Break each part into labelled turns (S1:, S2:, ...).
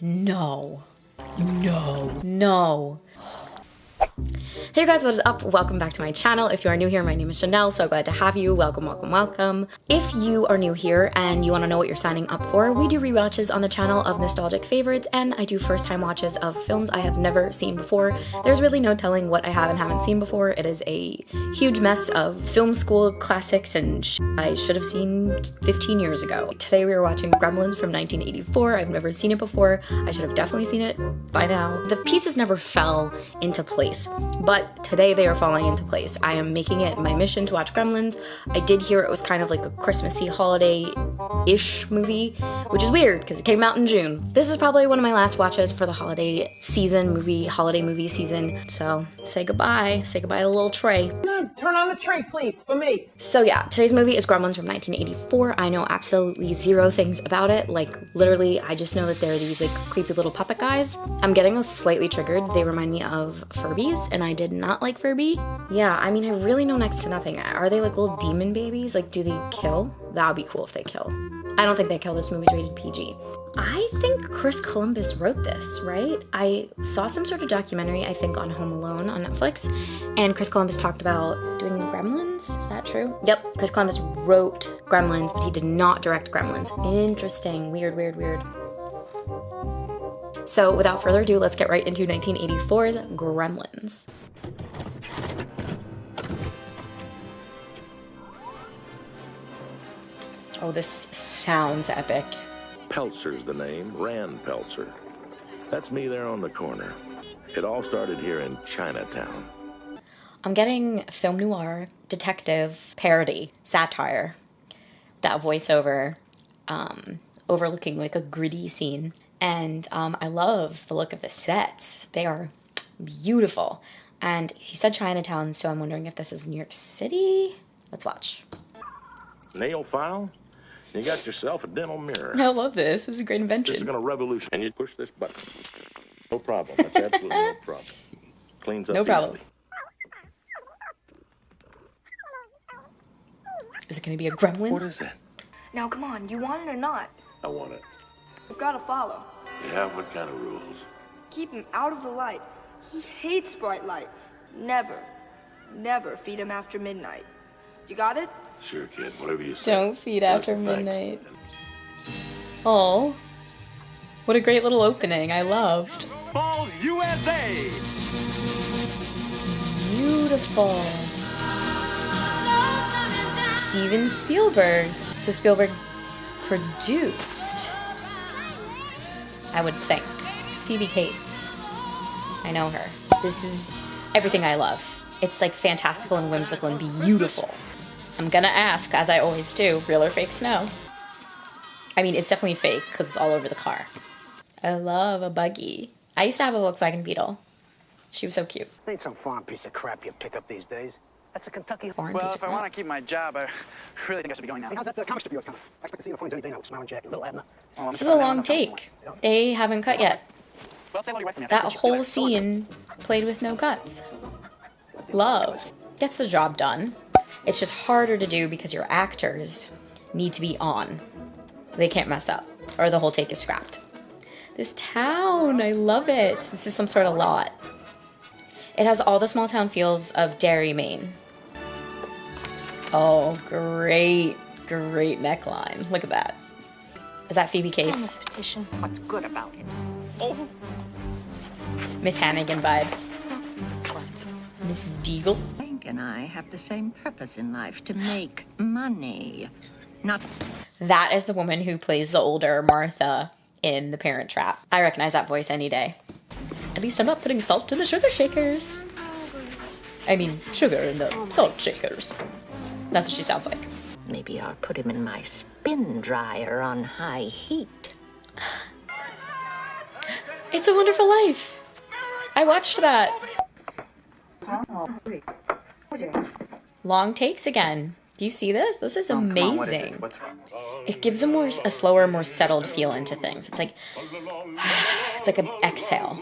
S1: No. No. No. Hey guys, what is up? Welcome back to my channel. If you are new here, my name is Chanel. So glad to have you. Welcome, welcome, welcome. If you are new here and you want to know what you're signing up for, we do rewatches on the channel of nostalgic favorites, and I do first time watches of films I have never seen before. There's really no telling what I have and haven't seen before. It is a huge mess of film school classics and I should have seen 15 years ago. Today we are watching Gremlins from 1984. I've never seen it before. I should have definitely seen it by now. The pieces never fell into place, but today they are falling into place. I am making it my mission to watch Gremlins. I did hear it was kind of like a Christmassy holiday-ish movie, which is weird because it came out in June. This is probably one of my last watches for the holiday movie season. So say goodbye to the little tray.
S2: Turn on the tray, please, for me.
S1: So yeah, today's movie is Gremlins from 1984. I know absolutely zero things about it. Like literally, I just know that they're these like creepy little puppet guys. I'm getting slightly triggered. They remind me of Furbies, and I did not like Furby. Yeah, I mean, I really know next to nothing. Are they like little demon babies? Like, do they kill? That would be cool if they kill. I don't think they kill. This movie's rated PG. I think Chris Columbus wrote this, right? I saw some sort of documentary, I think on Home Alone on Netflix, and Chris Columbus talked about doing Gremlins. Is that true? Yep, Chris Columbus wrote Gremlins, but he did not direct Gremlins. Interesting. Weird, weird, weird. So without further ado, let's get right into 1984's Gremlins. Oh, this sounds epic.
S3: Peltzer's the name, Rand Peltzer. That's me there on the corner. It all started here in Chinatown.
S1: I'm getting film noir, detective, parody, satire, that voiceover, overlooking like a gritty scene. And I love the look of the sets. They are beautiful. And he said Chinatown, so I'm wondering if this is New York City. Let's watch.
S3: Nail file? You got yourself a dental mirror.
S1: I love this. This is a great invention.
S3: This is going to revolution. And you push this button. No problem. That's absolutely no problem. Cleans up
S1: no problem.
S3: Easily.
S1: Is it going to be a gremlin?
S3: What is that?
S4: Now come on, you want it or not?
S3: I want it.
S4: You've got to follow.
S3: Yeah, what kind of rules?
S4: Keep him out of the light. He hates bright light. Never, never feed him after midnight. You got it?
S3: Sure, kid. Whatever you say.
S1: Don't feed after midnight. Oh, what a great little opening. I loved.
S5: Balls USA!
S1: Beautiful. Steven Spielberg. So Spielberg produced, I would think. It's Phoebe Cates. I know her. This is everything I love. It's like fantastical and whimsical and beautiful. I'm gonna ask, as I always do, real or fake snow? I mean, it's definitely fake because it's all over the car. I love a buggy. I used to have a Volkswagen Beetle. She was so cute.
S6: Ain't some foreign piece of crap you pick up these days. That's a Kentucky
S1: Foreign
S5: Well,
S1: piece
S5: if
S1: of
S5: I want
S1: crap.
S5: to keep my job, I really think I should be going now.
S6: Hey, how's that comic strip of yours coming? I expect to see you before any day now. Smiling Jack and Little Abner.
S5: Well,
S1: This is a long take. They haven't cut yet.
S5: Well, say hello to your wife for me.
S1: That whole scene played with no cuts. Love. Gets the job done. It's just harder to do because your actors need to be on. They can't mess up, or the whole take is scrapped. This town, I love it. This is some sort of lot. It has all the small town feels of Derry, Maine. Oh, great, great neckline. Look at that. Is that Phoebe Cates?
S4: Petition. What's good about it?
S5: Oh,
S1: Miss Hannigan vibes. Mrs. Deagle.
S7: Hank and I have the same purpose in life, to make money. Not
S1: That is the woman who plays the older Martha in The Parent Trap. I recognize that voice any day. At least I'm not putting salt in the sugar shakers. I mean, sugar in the salt shakers. That's what she sounds like.
S7: maybe I'll put him in my spin dryer on high heat.
S1: It's a Wonderful Life. I watched that. Long takes again. Do you see this? This is amazing. It gives a slower, more settled feel into things. It's like an exhale.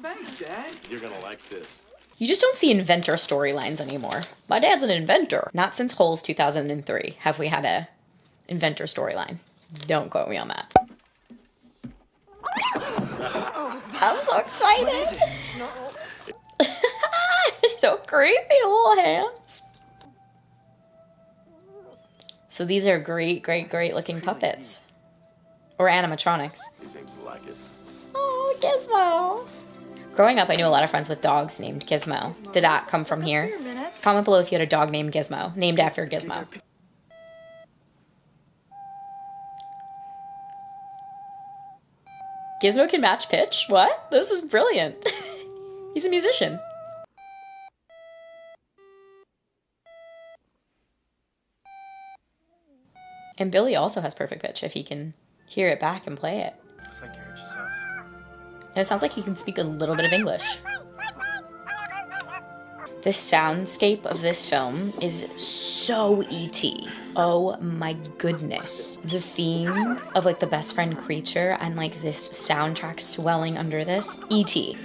S2: Thanks, Dad.
S3: You're gonna like this.
S1: You just don't see inventor storylines anymore. My dad's an inventor. Not since Holes 2003 have we had a inventor storyline. Don't quote me on that. I'm so excited. So creepy, little hands. So these are great, great, great looking puppets. Or animatronics.
S3: You seem to like it.
S1: Oh, Gizmo. Growing up, I knew a lot of friends with dogs named Gizmo. Did that come from here? Comment below if you had a dog named Gizmo, named after Gizmo. Gizmo can match pitch? What? This is brilliant. He's a musician. And Billy also has perfect pitch if he can hear it back and play it.
S5: Looks like you hurt yourself.
S1: And it sounds like he can speak a little bit of English. The soundscape of this film is so E.T. Oh my goodness. The theme of like the best friend creature and like this soundtrack swelling under this. E.T.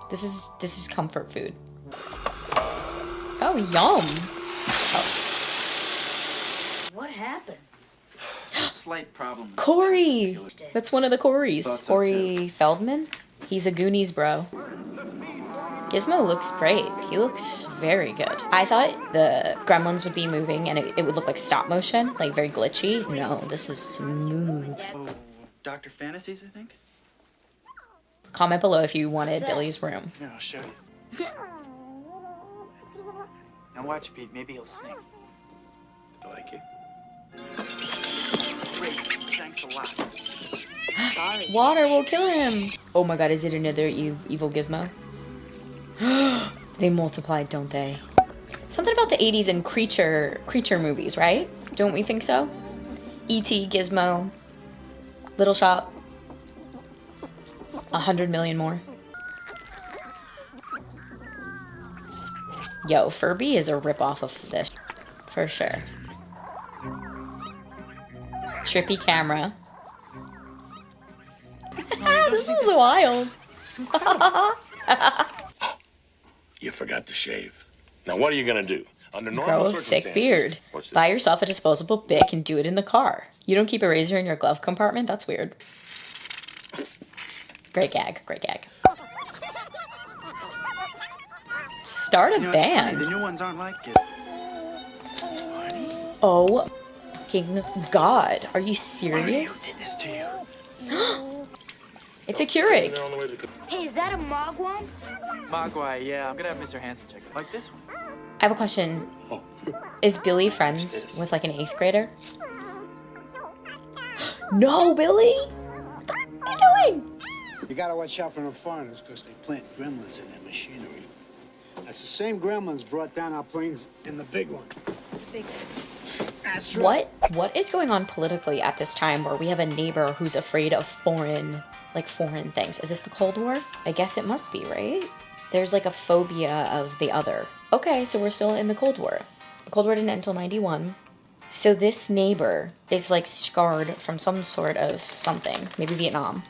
S1: This is comfort food. Oh, yum. Oh.
S8: What happened?
S5: Slight problem.
S1: Corey! That's one of the Corys.
S5: Thought so,
S1: Corey Feldman. He's a Goonies bro. Gizmo looks great. He looks very good. I thought the Gremlins would be moving and it would look like stop motion, like very glitchy. No, this is smooth.
S5: Oh, Dr. Fantasies, I think?
S1: Comment below if you wanted Billy's room.
S5: Yeah, I'll show you. Now watch, Pete. Maybe he'll sing.
S3: I like it.
S5: Great. Thanks a lot.
S1: Water will kill him. Oh my god, is it another evil Gizmo? They multiplied, don't they? Something about the 80s and creature movies, right? Don't we think so? E.T., Gizmo, Little Shop, 100 million more. Yo, Furby is a ripoff of this, for sure. Trippy camera. This is wild.
S3: You forgot to shave. Now what are you gonna do? Under normal
S1: Grow a sick
S3: circumstances-
S1: beard.
S3: What's this?
S1: Buy yourself a disposable Bic and do it in the car. You don't keep a razor in your glove compartment? That's weird. Great gag, great gag. Start a
S5: You know, it's funny,
S1: band.
S5: the new ones aren't like it.
S1: Oh, fucking God. Are you
S5: Who
S1: serious?
S5: did this to you?
S1: It's a Keurig.
S3: They're on the way to the-
S8: Hey, is that a Mogwai?
S5: Mogwai, yeah. I'm gonna have Mr. Hansen check it. Like this one.
S1: I have a question. Is Billy friends with like an 8th grader? No, Billy! What the f are you doing?
S6: You gotta watch out for the foreigners because they plant gremlins in their machinery. That's the same gremlins brought down our planes in the big one. That's right.
S1: What is going on politically at this time where we have a neighbor who's afraid of foreign things? Is this the Cold War? I guess it must be, right? There's like a phobia of the other. Okay, so we're still in the Cold War. The Cold War didn't end until 91. So this neighbor is like scarred from some sort of something. Maybe Vietnam.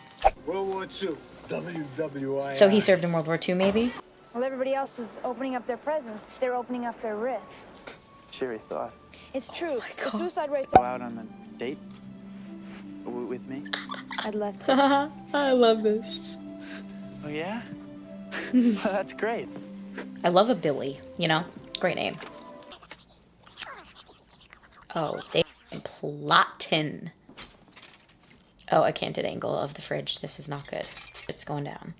S6: World War II. WWI.
S1: So he served in World War II, maybe?
S9: While everybody else is opening up their presents, they're opening up their wrists.
S5: Cheery thought.
S9: It's true. The suicide rates
S5: Go
S9: are...
S5: out on a date with me?
S9: I'd love to.
S1: I love this.
S5: Oh, yeah? Well, that's great.
S1: I love a Billy, you know? Great name. Oh, they plotting. Oh, a canted angle of the fridge. This is not good. It's going down.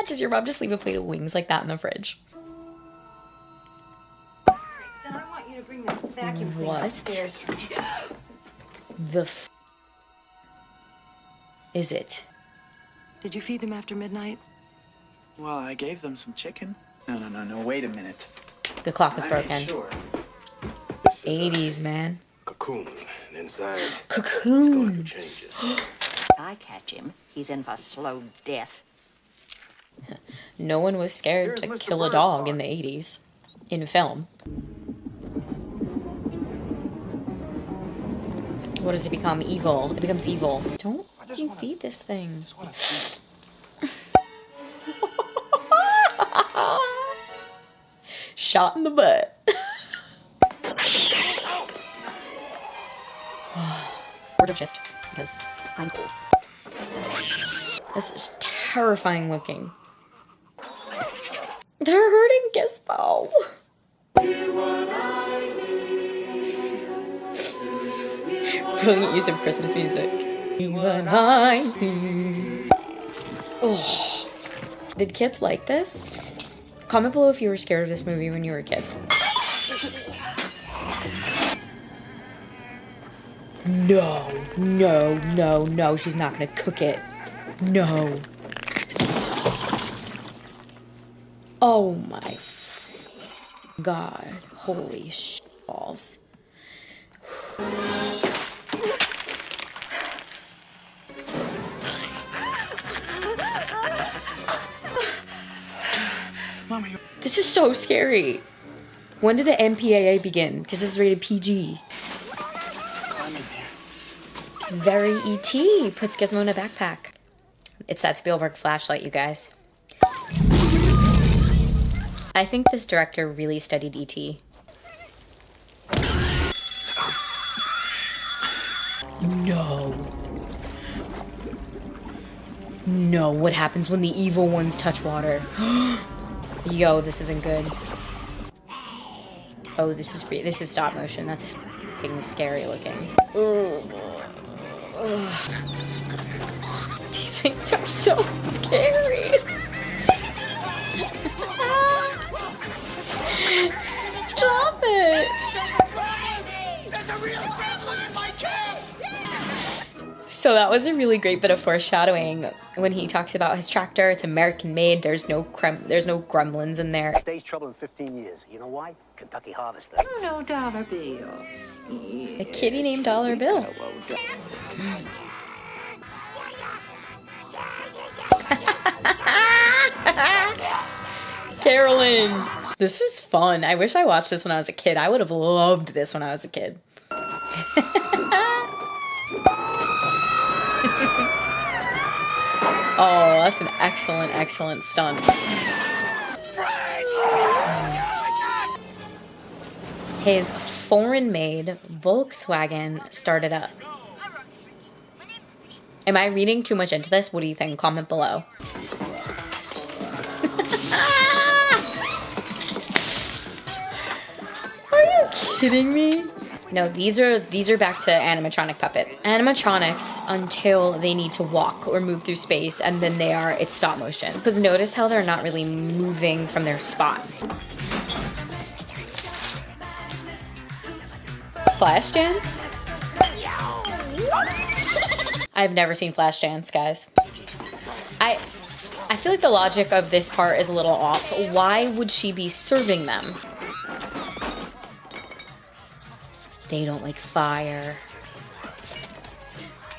S1: Does your mom just leave a plate of wings like that in the fridge?
S7: Then I want you to bring the vacuum cleaner
S1: What?
S7: upstairs for me.
S1: The f is it?
S10: Did you feed them after midnight?
S5: Well, I gave them some chicken. No. Wait a minute.
S1: The clock is
S5: I
S1: broken.
S5: made sure.
S3: This is
S1: 80s, man.
S3: cocoon, and inside it's going
S1: Cocoon.
S3: through changes.
S7: I catch him. He's in for slow death.
S1: No one was scared to kill a dog in the 80s. In film. What does it become? Evil. It becomes evil. Don't fucking feed this thing. Shot in the butt. wardrobe shift because I'm cool. This is terrifying looking. They're hurting Gizmo. Brilliant use of Christmas music. Even I see. Oh. Did kids like this? Comment below if you were scared of this movie when you were a kid. No, no, no, no, she's not gonna cook it. No. Oh my God. Holy balls. This is so scary. When did the MPAA begin? Because this is rated PG.
S5: I'm in there.
S1: Very E.T. puts Gizmo in a backpack. It's that Spielberg flashlight, you guys. I think this director really studied E.T. No. No, what happens when the evil ones touch water? Yo, this isn't good. Oh, this is free. This is stop motion. That's fucking scary looking. These things are so scary. Stop it. So that was a really great bit of foreshadowing when he talks about his tractor. It's American made. There's no gremlins in there.
S11: Stage trouble in 15 years. You know why? Kentucky Harvester.
S7: No dollar bill.
S1: A kitty named Dollar Bill. Carolyn. This is fun. I wish I watched this when I was a kid. I would have loved this when I was a kid. Oh, that's an excellent, excellent stunt. His foreign-made Volkswagen started up. Am I reading too much into this? What do you think? Comment below. Are you kidding me? No, these are back to animatronic puppets. Animatronics until they need to walk or move through space, and then it's stop motion. Because notice how they're not really moving from their spot. Flashdance? I've never seen Flashdance, guys. I feel like the logic of this part is a little off. Why would she be serving them? They don't like fire.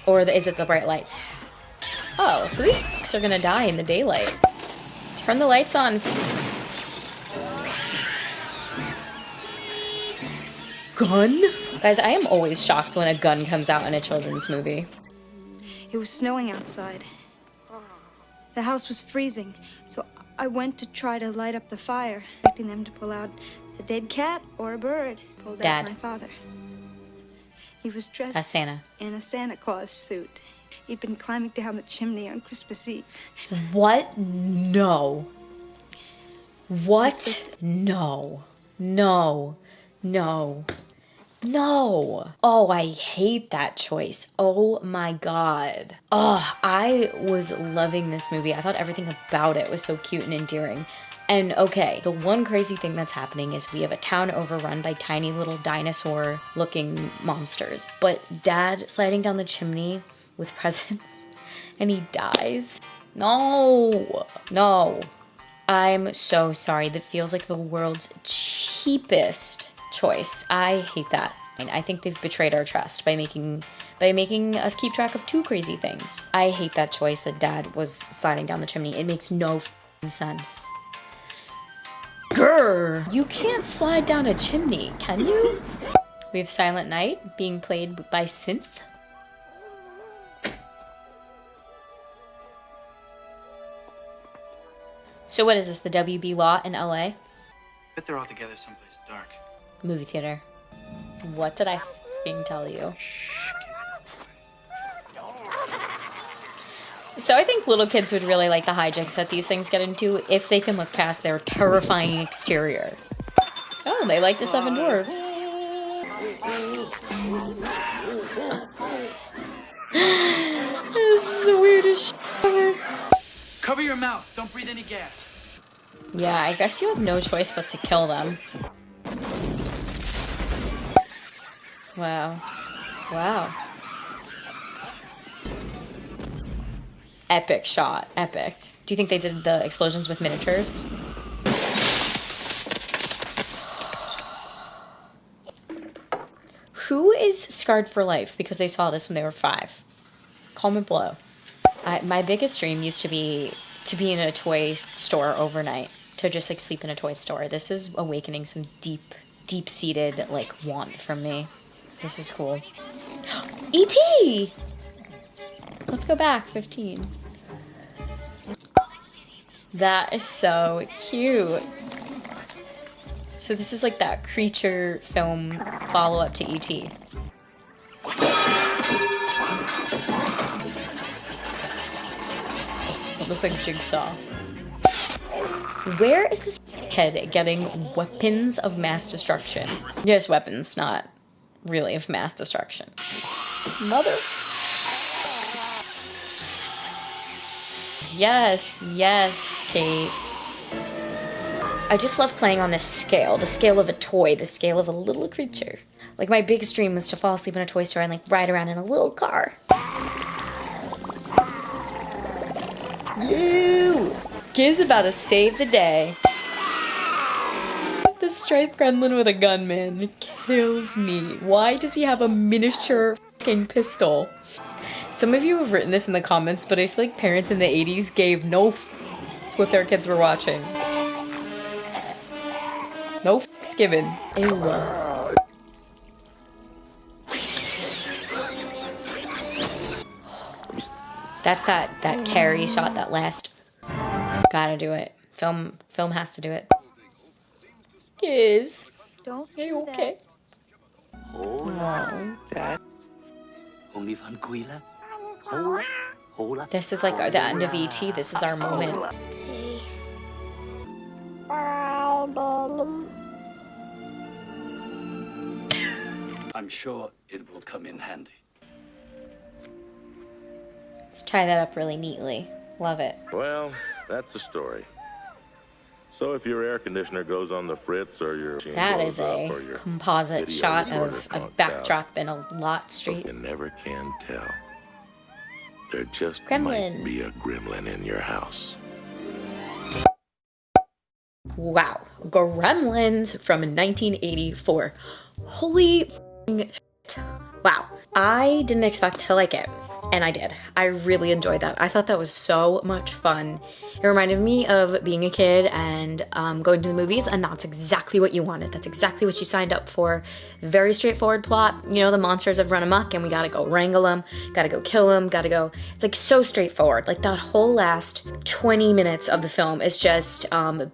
S1: Or is it the bright lights? Oh, so these are gonna die in the daylight. Turn the lights on. Gun? Guys, I am always shocked when a gun comes out in a children's movie.
S4: It was snowing outside. The house was freezing, so I went to try to light up the fire, expecting them to pull out a dead cat or a bird. Pulled out my father. He was dressed
S1: as Santa
S4: in a Santa Claus suit. He'd been climbing down the chimney on Christmas Eve.
S1: What? No. What? No. No. No. No. Oh, I hate that choice. Oh my God. Oh, I was loving this movie. I thought everything about it was so cute and endearing. And okay, the one crazy thing that's happening is we have a town overrun by tiny little dinosaur looking monsters. But Dad sliding down the chimney with presents and he dies. No, no. I'm so sorry. That feels like the world's cheapest choice. I hate that. And I think they've betrayed our trust by making us keep track of two crazy things. I hate that choice that Dad was sliding down the chimney. It makes no sense. Grr! You can't slide down a chimney, can you? We have Silent Night being played by synth. So what is this, the WB lot in LA?
S5: Bet they're all together someplace dark.
S1: Movie theater. What did I f***ing tell you?
S5: Shh, Gizmo boy.
S1: So I think little kids would really like the hijinks that these things get into if they can look past their terrifying exterior. Oh, they like the Seven Dwarfs. This is the weirdest shit ever.
S5: Cover your mouth. Don't breathe any gas.
S1: Yeah, I guess you have no choice but to kill them. Wow. Wow. Epic shot. Epic. Do you think they did the explosions with miniatures? Who is scarred for life because they saw this when they were 5? Comment below. My biggest dream used to be in a toy store overnight. To just like sleep in a toy store. This is awakening some deep-seated like want from me. This is cool. E.T. Let's go back 15. That is so cute. So this is like that creature film follow-up to E.T. It looks like Jigsaw. Where is this kid getting weapons of mass destruction? Just weapons, not really of mass destruction. Mother. Yes, yes, Kate. I just love playing on this scale, the scale of a toy, the scale of a little creature. Like my biggest dream was to fall asleep in a toy store and like ride around in a little car. Ew! Kid's about to save the day. The striped gremlin with a gun, man, it kills me. Why does he have a miniature fucking pistol? Some of you have written this in the comments, but I feel like parents in the 80s gave no f***s what their kids were watching. No f***s given. Ew. That's that Carrie shot, that last. Gotta do it. Film has to do it. Kiz.
S4: Don't
S1: Are you okay?
S11: Hola, Dad. Only van Quila. Hola, hola.
S1: This is like the end of E.T. This is our moment.
S5: I'm sure it will come in handy.
S1: Let's tie that up really neatly. Love it.
S3: Well, that's the story. So if your air conditioner goes on the fritz or your machine
S1: That
S3: blows
S1: is
S3: up
S1: a
S3: or your
S1: composite
S3: video
S1: shot
S3: recorder
S1: of a
S3: conks
S1: backdrop in a lot
S3: out,
S1: street.
S3: you never can tell. There just
S1: Gremlin.
S3: might be a gremlin in your house.
S1: Wow. Gremlins from 1984. Holy shit. Wow. I didn't expect to like it. And I did. I really enjoyed that. I thought that was so much fun. It reminded me of being a kid and going to the movies, and that's exactly what you wanted. That's exactly what you signed up for. Very straightforward plot. You know, the monsters have run amok and we gotta go wrangle them, gotta go kill them, gotta go. It's like so straightforward. Like that whole last 20 minutes of the film is just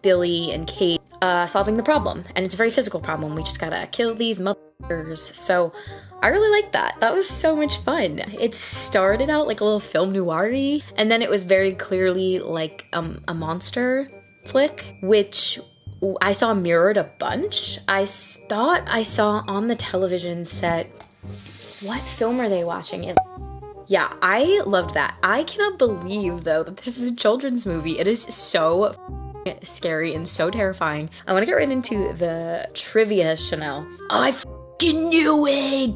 S1: Billy and Kate solving the problem. And it's a very physical problem. We just gotta kill these motherfuckers. So I really liked that. That was so much fun. It started out like a little film noir-y, and then it was very clearly like a monster flick, which I saw mirrored a bunch. I thought I saw on the television set, what film are they watching? Yeah, I loved that. I cannot believe though that this is a children's movie. It is so scary and so terrifying. I want to get right into the trivia, Chanel. I knew it!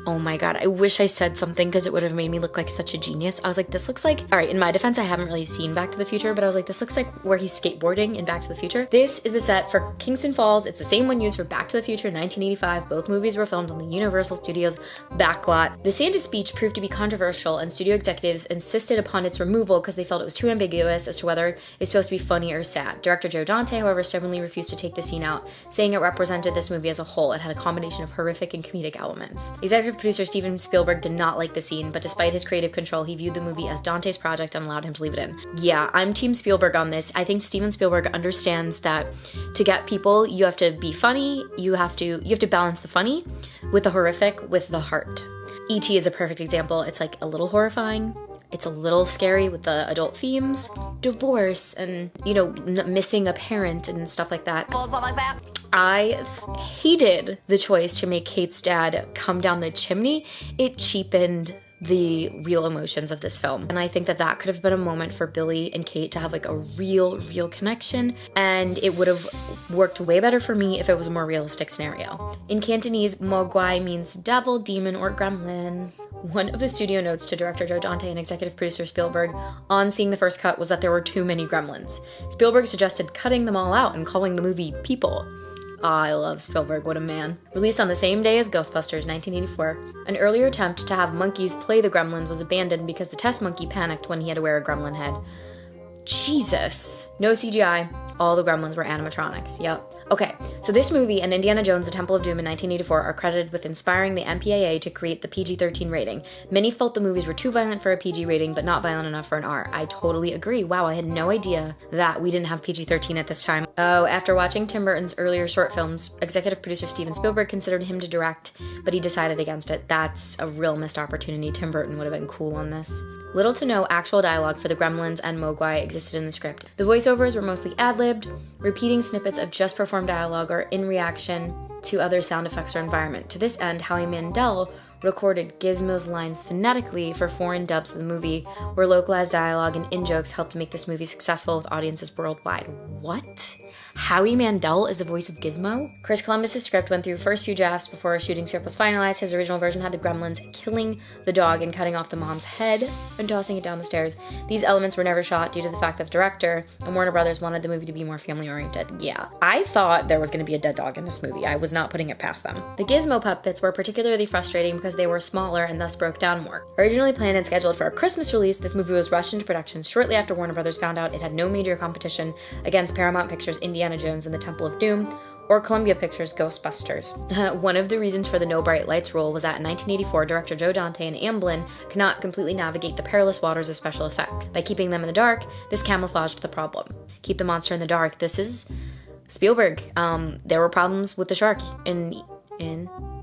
S1: Oh my god, I wish I said something because it would have made me look like such a genius. I was like, this looks like, all right, in my defense, I haven't really seen Back to the Future, but I was like, this looks like where he's skateboarding in Back to the Future. This is the set for Kingston Falls. It's the same one used for Back to the Future in 1985. Both movies were filmed on the Universal Studios backlot. The Santa speech proved to be controversial, and studio executives insisted upon its removal because they felt it was too ambiguous as to whether it was supposed to be funny or sad. Director Joe Dante, however, stubbornly refused to take the scene out, saying it represented this movie as a whole. It had a combination of horrific and comedic elements. Executive producer Steven Spielberg did not like the scene, but despite his creative control, he viewed the movie as Dante's project and allowed him to leave it in. Yeah, I'm Team Spielberg on this. I think Steven Spielberg understands that to get people, you have to be funny, you have to balance the funny with the horrific, with the heart. E.T. is a perfect example. It's like a little horrifying. It's a little scary with the adult themes, divorce, and, you know, missing a parent and stuff like that. I hated the choice to make Kate's dad come down the chimney. It cheapened the real emotions of this film. And I think that that could have been a moment for Billy and Kate to have like a real connection, and it would have worked way better for me if it was a more realistic scenario. In Cantonese, Mogwai means devil, demon, or gremlin. One of the studio notes to director Joe Dante and executive producer Spielberg on seeing the first cut was that there were too many gremlins. Spielberg suggested cutting them all out and calling the movie People. I love Spielberg, what a man. Released on the same day as Ghostbusters, 1984. An earlier attempt to have monkeys play the gremlins was abandoned because the test monkey panicked when he had to wear a gremlin head. Jesus. No CGI. All the gremlins were animatronics. Yep. Okay, so this movie and Indiana Jones: The Temple of Doom in 1984 are credited with inspiring the MPAA to create the PG-13 rating. Many felt the movies were too violent for a PG rating, but not violent enough for an R. I totally agree. Wow, I had no idea that we didn't have PG-13 at this time. Oh, after watching Tim Burton's earlier short films, executive producer Steven Spielberg considered him to direct, but he decided against it. That's a real missed opportunity. Tim Burton would have been cool on this. Little to no actual dialogue for the Gremlins and Mogwai existed in the script. The voiceovers were mostly ad-libbed, repeating snippets of just performed dialogue or in reaction to other sound effects or environment. To this end, Howie Mandel recorded Gizmo's lines phonetically for foreign dubs of the movie, where localized dialogue and in-jokes helped make this movie successful with audiences worldwide. What? Howie Mandel is the voice of Gizmo? Chris Columbus' script went through first few drafts before a shooting script was finalized. His original version had the Gremlins killing the dog and cutting off the mom's head and tossing it down the stairs. These elements were never shot due to the fact that the director and Warner Brothers wanted the movie to be more family-oriented. Yeah, I thought there was going to be a dead dog in this movie. I was not putting it past them. The Gizmo puppets were particularly frustrating because they were smaller and thus broke down more. Originally planned and scheduled for a Christmas release, this movie was rushed into production shortly after Warner Brothers found out it had no major competition against Paramount Pictures' Indiana Jones and the Temple of Doom, or Columbia Pictures' Ghostbusters. One of the reasons for the no bright lights rule was that in 1984, director Joe Dante and Amblin could not completely navigate the perilous waters of special effects. By keeping them in the dark, this camouflaged the problem. Keep the monster in the dark. This is Spielberg. There were problems with the shark in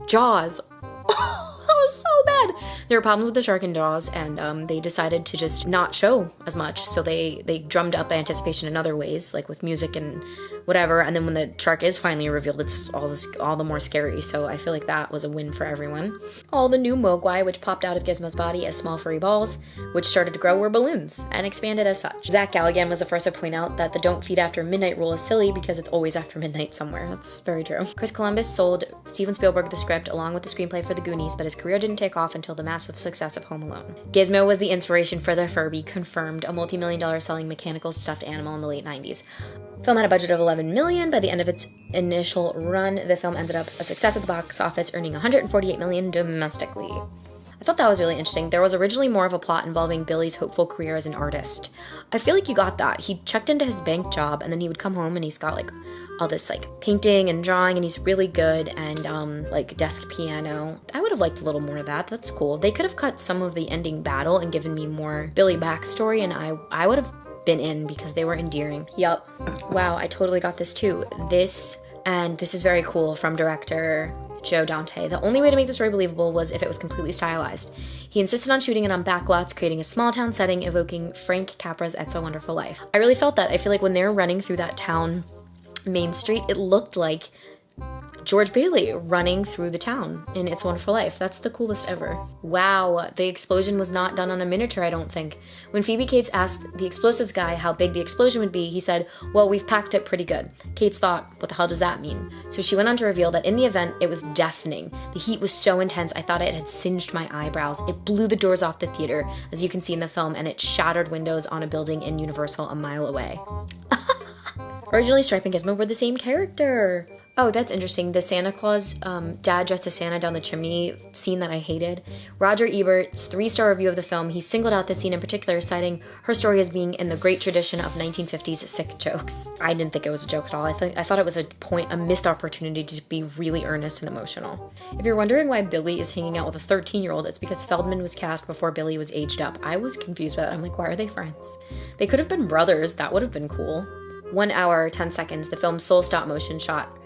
S1: Jaws. That was so bad. There were problems with the shark in Jaws, and they decided to just not show as much. So they drummed up anticipation in other ways, like with music and whatever. And then when the shark is finally revealed, it's all the more scary. So I feel like that was a win for everyone. All the new Mogwai, which popped out of Gizmo's body as small furry balls, which started to grow, were balloons and expanded as such. Zach Galligan was the first to point out that the don't feed after midnight rule is silly because it's always after midnight somewhere. That's very true. Chris Columbus sold Steven Spielberg the script along with the screenplay for The Goonies, but his career didn't take off until the massive success of Home Alone. Gizmo was the inspiration for the Furby, confirmed, a multi-million-dollar selling mechanical stuffed animal in the late 90s. The film had a budget of $11 million. By the end of its initial run, the film ended up a success at the box office, earning $148 million domestically. I thought that was really interesting. There was originally more of a plot involving Billy's hopeful career as an artist. I feel like you got that. He checked into his bank job, and then he would come home and he's got like all this like painting and drawing, and he's really good, and like desk piano. I would have liked a little more of that. That's cool. They could have cut some of the ending battle and given me more Billy backstory, and I would have been in because they were endearing. Yup. Wow, I totally got this too. This is very cool from director Joe Dante. The only way to make the story believable was if it was completely stylized. He insisted on shooting it on backlots, creating a small town setting evoking Frank Capra's It's a Wonderful Life. I really felt that. I feel like when they were running through that town main street, it looked like George Bailey running through the town in It's a Wonderful Life. That's the coolest ever. Wow, the explosion was not done on a miniature, I don't think. When Phoebe Cates asked the explosives guy how big the explosion would be, he said, well, we've packed it pretty good. Cates thought, what the hell does that mean? So she went on to reveal that in the event, it was deafening. The heat was so intense, I thought it had singed my eyebrows. It blew the doors off the theater, as you can see in the film, and it shattered windows on a building in Universal a mile away. Originally, Stripe and Gizmo were the same character. Oh, that's interesting. The Santa Claus, dad dressed as Santa down the chimney scene that I hated. Roger Ebert's 3-star review of the film, he singled out this scene in particular, citing her story as being in the great tradition of 1950s sick jokes. I didn't think it was a joke at all. I thought it was a missed opportunity to be really earnest and emotional. If you're wondering why Billy is hanging out with a 13-year-old, it's because Feldman was cast before Billy was aged up. I was confused by that. I'm like, why are they friends? They could have been brothers. That would have been cool. 1 hour, 10 seconds, the film's sole stop motion shot.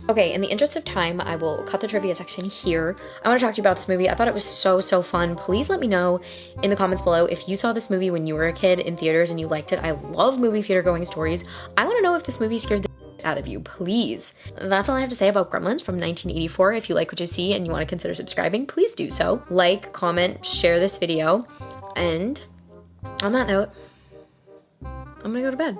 S1: Okay, in the interest of time, I will cut the trivia section here. I want to talk to you about this movie. I thought it was so fun. Please let me know in the comments below if you saw this movie when you were a kid in theaters and you liked it. I love movie theater going stories. I want to know if this movie scared the out of you, please. That's all I have to say about Gremlins from 1984. If you like what you see and you want to consider subscribing, please do so. Like, comment, share this video, and on that note, I'm gonna go to bed.